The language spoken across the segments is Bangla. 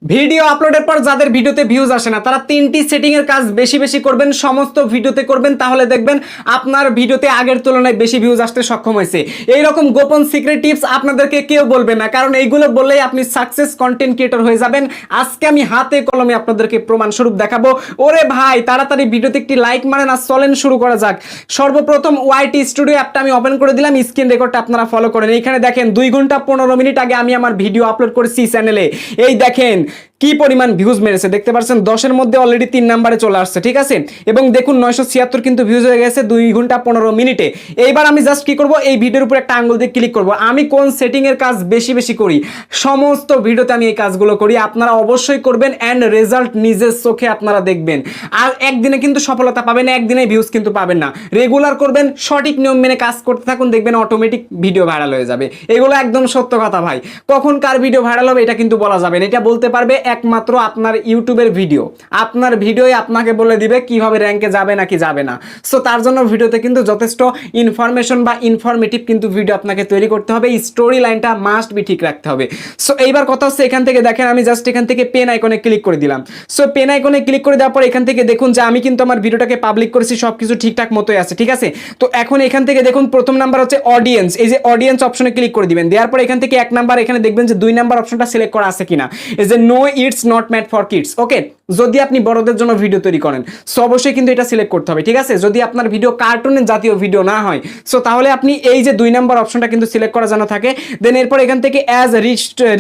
ভিডিও আপলোডের পর যাদের ভিডিওতে ভিউজ আসে না তারা তিনটি সেটিং এর কাজ বেশি বেশি করবেন, সমস্ত ভিডিওতে করবেন, তাহলে দেখবেন আপনার ভিডিওতে আগের তুলনায় বেশি ভিউজ আসতে সক্ষম হয়েছে। এইরকম গোপন সিক্রেট টিপস আপনাদেরকে কেউ বলবে না, কারণ এইগুলো বললেই আপনি সাকসেস কন্টেন্ট ক্রিয়েটর হয়ে যাবেন। আজকে আমি হাতে কলমে আপনাদেরকে প্রমাণস্বরূপ দেখাবো। ওরে ভাই তাড়াতাড়ি ভিডিওতে একটি লাইক মারেন আর চলেন শুরু করা যাক। সর্বপ্রথম ওয়াইটি স্টুডিও অ্যাপটা আমি ওপেন করে দিলাম, স্ক্রিন রেকর্ডটা আপনারা ফলো করেন। এইখানে দেখেন 2 ঘন্টা 15 মিনিট আগে আমি আমার ভিডিও আপলোড করেছি চ্যানেলে। এই দেখেন কি পরিমাণ ভিউজ মেরেছে, দেখতে পাচ্ছেন 10 এর মধ্যে অলরেডি 3 নম্বরে চলে আসছে, ঠিক আছে। এবং দেখুন 976 কিন্তু ভিউজ হয়ে গেছে 2 ঘন্টা 15 মিনিটে। এইবার আমি জাস্ট কি করব, এই ভিডিওর উপর একটা আঙ্গুল দিয়ে ক্লিক করব। আমি কোন সেটিং এর কাজ বেশি বেশি করি, সমস্ত ভিডিওতে আমি এই কাজগুলো করি, আপনারা অবশ্যই করবেন এন্ড রেজাল্ট নিজের চোখে আপনারা দেখবেন। আর একদিনে কিন্তু সফলতা পাবেন না, একদিনে ভিউজ কিন্তু পাবেন না। রেগুলার করবেন, সঠিক নিয়ম মেনে কাজ করতে থাকুন, দেখবেন অটোমেটিক ভিডিও ভাইরাল হয়ে যাবে। এগুলো একদম সত্য কথা ভাই। কখন কার ভিডিও ভাইরাল হবে এটা কিন্তু বলা যাবে না, এটা বলতে পারবে একমাত্র আপনার ইউটিউবের ভিডিও। আপনার ভিডিওই আপনাকে বলে দিবে কিভাবে র্যাঙ্কে যাবে নাকি যাবে না। সো তার জন্য ভিডিওতে কিন্তু যথেষ্ট ইনফরমেশন বা ইনফরমেটিভ কিন্তু ভিডিও আপনাকে তৈরি করতে হবে, স্টোরি লাইনটা মাস্ট বি ঠিক রাখতে হবে। সো এইবার কথা হচ্ছে, এখান থেকে দেখেন আমি জাস্ট এখান থেকে পেন আইকনে ক্লিক করে দিলাম। সো পেন আইকনে ক্লিক করে দেওয়ার পর এখান থেকে দেখুন যে আমি কিন্তু আমার ভিডিওটাকে পাবলিক করেছি, সবকিছু ঠিকঠাক মতোই আছে, ঠিক আছে। তো এখন এখান থেকে দেখুন প্রথম নাম্বার হচ্ছে অডিয়েন্স, এই যে অডিয়েন্স অপশনে ক্লিক করে দিবেন। দেওয়ার পর এখান থেকে 1 নাম্বার এখানে দেখবেন যে 2 নাম্বার অপশনটা সিলেক্ট করা আছে কিনা, এই যে no it's not made for kids. Okay, যদি আপনি বড়দের জন্য ভিডিও তৈরি করেন সো অবশ্যই কিন্তু এটা সিলেক্ট করতে হবে, ঠিক আছে। যদি আপনার ভিডিও কার্টুনের জাতীয় ভিডিও না হয় সো তাহলে আপনি এই যে 2 নাম্বার অপশনটা কিন্তু সিলেক্ট করা যেন থাকে। দেন এরপর এখান থেকে অ্যাজ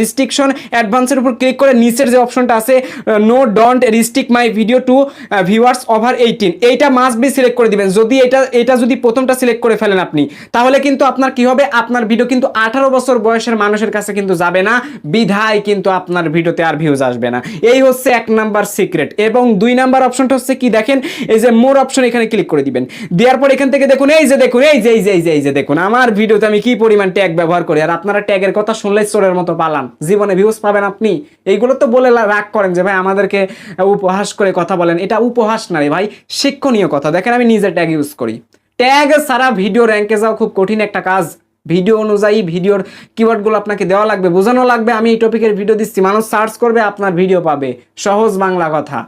রিস্ট্রিকশন অ্যাডভান্সের উপর ক্লিক করে নিচের যে অপশনটা আছে no don't restrict my video to viewers over 18, এইটা মাস্ট বি সিলেক্ট করে দিবেন। যদি এটা যদি প্রথমটা সিলেক্ট করে ফেলেন আপনি, তাহলে কিন্তু আপনার কি হবে, আপনার ভিডিও কিন্তু 18 বছর বয়সের মানুষের কাছে কিন্তু যাবে না, বিধায় কিন্তু আপনার ভিডিওতে আর ভিউজ আসবে না। এই হচ্ছে 1 নাম্বার সিক্রেট। এবং 2 নাম্বার অপশনটা হচ্ছে কি দেখেন, এই যে মোর অপশন এখানে ক্লিক করে দিবেন। দেওয়ার পর এখান থেকে দেখুন এই যে দেখুন এই যে দেখুন আমার ভিডিওতে আমি কি পরিমাণ ট্যাগ ব্যবহার করি। আর আপনারা ট্যাগের কথা শুনলেই চোরের মতো পালান, জীবনে ভিউজ পাবেন আপনি। এইগুলো তো বলে রাগ করেন যে ভাই আমাদেরকে উপহাস করে কথা বলেন, এটা উপহাস না রে ভাই, শিক্ষণীয় কথা। দেখেন আমি নিজে ট্যাগ ইউজ করি, ট্যাগ ছাড়া ভিডিও র্যাঙ্কে যাওয়া খুব কঠিন একটা কাজ। ভিডিও অনুযায়ী ভিডিওর কিওয়ার্ডগুলো আপনাকে দেওয়া লাগবে, বোঝানো লাগবে। আমি এই টপিকের ভিডিও দিচ্ছি, মানুষ সার্চ করবে, আপনার ভিডিও পাবে, সহজ বাংলা কথা।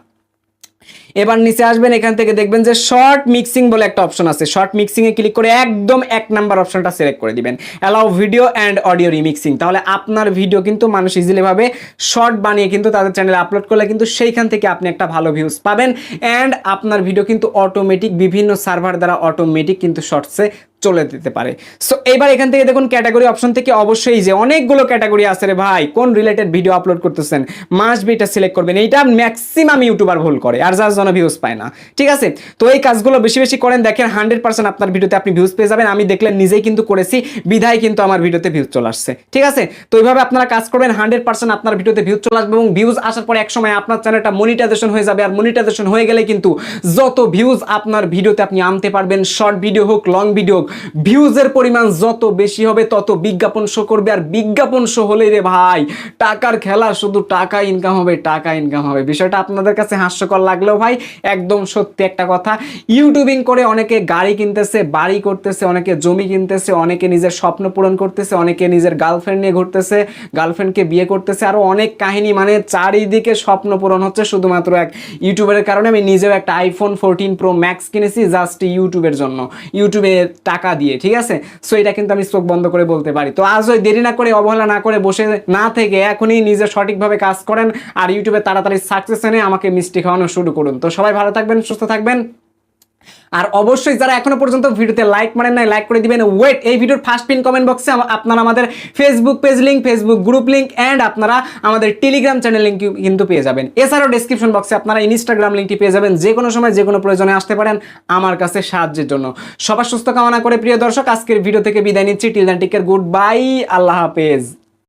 এবার নিচে আসবেন, এখান থেকে দেখবেন যে শর্ট মিক্সিং বলে একটা অপশন আছে। শর্ট মিক্সিং এ ক্লিক করে একদম 1 নাম্বার অপশনটা সিলেক্ট করে দিবেন, allow video and audio remixing. তাহলে আপনার ভিডিও কিন্তু মানুষ ইজিলি ভাবে শর্ট বানিয়ে কিন্তু তাদের চ্যানেলে আপলোড করলে কিন্তু সেইখান থেকে আপনি একটা ভালো ভিউজ পাবেন। অ্যান্ড আপনার ভিডিও কিন্তু অটোমেটিক বিভিন্ন সার্ভার দ্বারা অটোমেটিক কিন্তু শর্টসে চলে দিতে পারে। সো এবার এখান থেকে দেখুন ক্যাটাগরি অপশন থেকে অবশ্যই যে অনেকগুলো ক্যাটাগরি আছে রে ভাই, কোন রিলেটেড ভিডিও আপলোড করতেছেন মাস্ট বি এটা সিলেক্ট করবেন। এইটা ম্যাক্সিমাম ইউটিউবার ভুল করে আর যার জন্য ভিউজ পায় না, ঠিক আছে। তো এই কাজগুলো বেশি বেশি করেন, দেখেন 100% আপনার ভিডিওতে আপনি ভিউজ পেয়ে যাবেন। আমি দেখলেন নিজেই কিন্তু করেছি, বিধায় কিন্তু আমার ভিডিওতে ভিউজ চলে আসছে, ঠিক আছে। তো এইভাবে আপনারা কাজ করবেন, 100% আপনার ভিডিওতে ভিউজ চলে আসবে এবং ভিউজ আসার পরে এক সময় আপনার চ্যানেলটা মনিটাইজেশন হয়ে যাবে। আর মনিটাইজেশন হয়ে গেলে কিন্তু যত ভিউজ আপনার ভিডিওতে আপনি আনতে পারবেন, শর্ট ভিডিও হোক লং ভিডিও হোক, ভিউজের পরিমাণ যত বেশি হবে তত বিজ্ঞাপন শো করবে। আর বিজ্ঞাপন শো হলে রে ভাই টাকার খেলা, শুধু টাকা ইনকাম হবে, টাকা ইনকাম হবে। বিষয়টা আপনাদের কাছে হাস্যকর লাগলেও ভাই একদম সত্যি একটা কথা। ইউটিউবিং করে অনেকে গাড়ি কিনতেছে, বাড়ি করতেছে, অনেকে জমি কিনতেছে, অনেকে নিজের স্বপ্ন পূরণ করতেছে, অনেকে নিজের গার্লফ্রেন্ড নিয়ে ঘুরতেছে, গার্লফ্রেন্ডকে বিয়ে করতেছে, আরো অনেক কাহিনী। মানে চারিদিকে স্বপ্ন পূরণ হচ্ছে শুধুমাত্র এক ইউটিউবের কারণে। আমি নিজেও একটা iPhone 14 Pro Max কিনেছি জাস্ট ইউটিউবের জন্য, ইউটিউবের টাকা দিয়ে, ঠিক আছে। সো এটা কিন্তু আমি চোখ বন্ধ করে বলতে পারি। তো আজ ওই দেরি না করে, অবহেলা না করে, বসে না থেকে এখনই নিজে সঠিকভাবে কাজ করেন আর ইউটিউবে তাড়াতাড়ি সাকসেস এনে আমাকে মিষ্টি খাওয়ানো শুরু করুন। তো সবাই ভালো থাকবেন, সুস্থ থাকবেন। আর অবশ্যই যারা এখনো পর্যন্ত ভিডিওতে লাইক মারেন নাই, লাইক করে দিবেন। ওয়েট, এই ভিডিওর ফার্স্ট পিন কমেন্ট বক্সে আপনারা আমাদের Facebook page link, Facebook group link and আপনারা আমাদের টেলিগ্রাম চ্যানেল লিঙ্ক কিন্তু পেয়ে যাবেন। এছাড়াও ডেসক্রিপশন বক্সে আপনারা ইনস্টাগ্রাম লিঙ্কটি পেয়ে যাবেন। যে কোনো সময় যে কোনো প্রয়োজনে আসতে পারেন আমার কাছে সাহায্যের জন্য। সবার সুস্থ কামনা করে প্রিয় দর্শক আজকের ভিডিও থেকে বিদায় নিচ্ছি। Till then take care, good bye, আল্লাহ হাফেজ।